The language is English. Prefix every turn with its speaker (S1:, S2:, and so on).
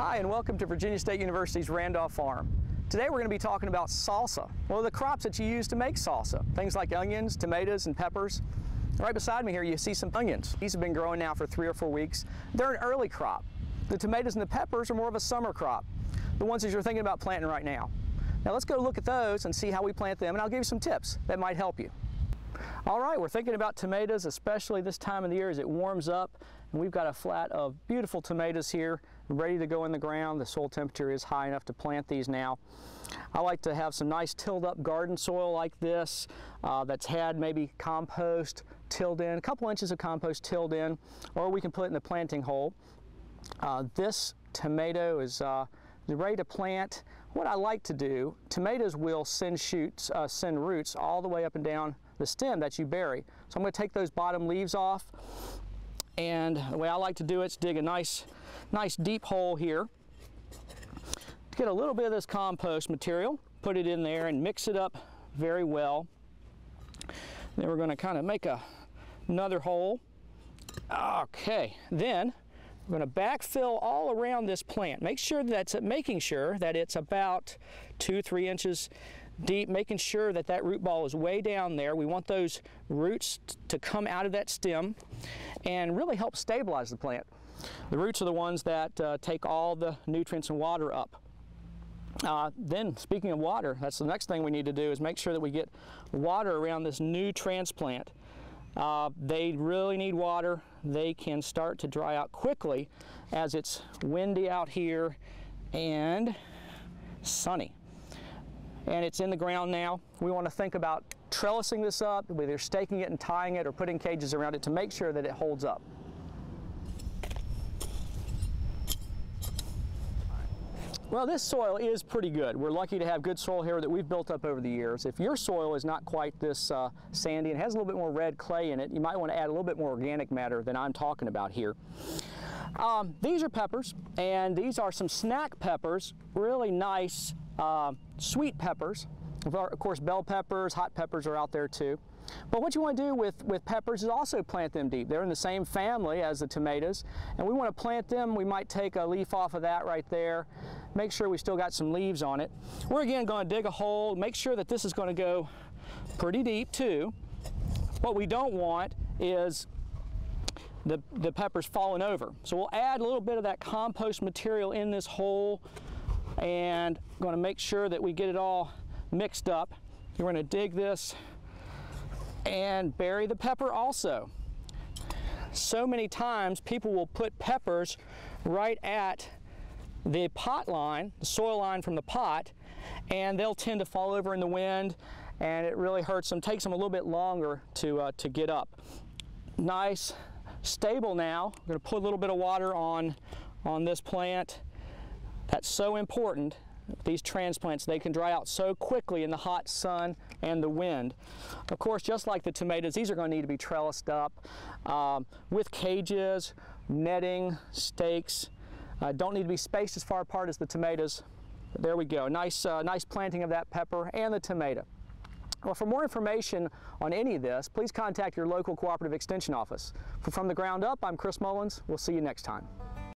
S1: Hi, and welcome to Virginia State University's Randolph Farm. Today we're going to be talking about salsa, one of the crops that you use to make salsa. Things like onions, tomatoes, and peppers. Right beside me here you see some onions. These have been growing now for 3 or 4 weeks. They're an early crop. The tomatoes and the peppers are more of a summer crop, the ones that you're thinking about planting right now. Now let's go look at those and see how we plant them, and I'll give you some tips that might help you. All right, we're thinking about tomatoes, especially this time of the year as it warms up, and we've got a flat of beautiful tomatoes here ready to go in the ground. The soil temperature is high enough to plant these now. I like to have some nice tilled up garden soil like this that's had maybe compost tilled in, a couple inches of compost tilled in, or we can put it in the planting hole. This tomato is ready to plant. What I like to do, tomatoes will send roots all the way up and down the stem that you bury. So I'm going to take those bottom leaves off, and the way I like to do it is dig a nice deep hole here. Get a little bit of this compost material, put it in there and mix it up very well. Then we're going to kind of make another hole. Okay, then we're going to backfill all around this plant. Making sure that it's about 2-3 inches deep, making sure that that root ball is way down there. We want those roots to come out of that stem and really help stabilize the plant. The roots are the ones that take all the nutrients and water up. Then, speaking of water, that's the next thing we need to do, is make sure that we get water around this new transplant. They really need water. They can start to dry out quickly as it's windy out here and sunny. And it's in the ground now. We want to think about trellising this up, whether staking it and tying it or putting cages around it to make sure that it holds up. Well, this soil is pretty good. We're lucky to have good soil here that we've built up over the years. If your soil is not quite this sandy and has a little bit more red clay in it, you might want to add a little bit more organic matter than I'm talking about here. These are peppers, and these are some snack peppers, really nice sweet peppers. Of course, bell peppers, hot peppers are out there too. But what you want to do with peppers is also plant them deep. They're in the same family as the tomatoes, and we want to plant them. We might take a leaf off of that right there, make sure we still got some leaves on it. We're again going to dig a hole, make sure that this is going to go pretty deep too. What we don't want is the peppers falling over. So we'll add a little bit of that compost material in this hole, and going to make sure that we get it all mixed up. We're going to dig this and bury the pepper also. So many times people will put peppers right at the pot line, the soil line from the pot, and they'll tend to fall over in the wind, and it really hurts them, takes them a little bit longer to get up. Nice, stable now. I'm going to put a little bit of water on this plant. That's so important. These transplants, they can dry out so quickly in the hot sun and the wind. Of course, just like the tomatoes, these are going to need to be trellised up with cages, netting, stakes. Don't need to be spaced as far apart as the tomatoes. There we go. Nice planting of that pepper and the tomato. Well, for more information on any of this, please contact your local cooperative extension office. From the Ground Up, I'm Chris Mullins. We'll see you next time.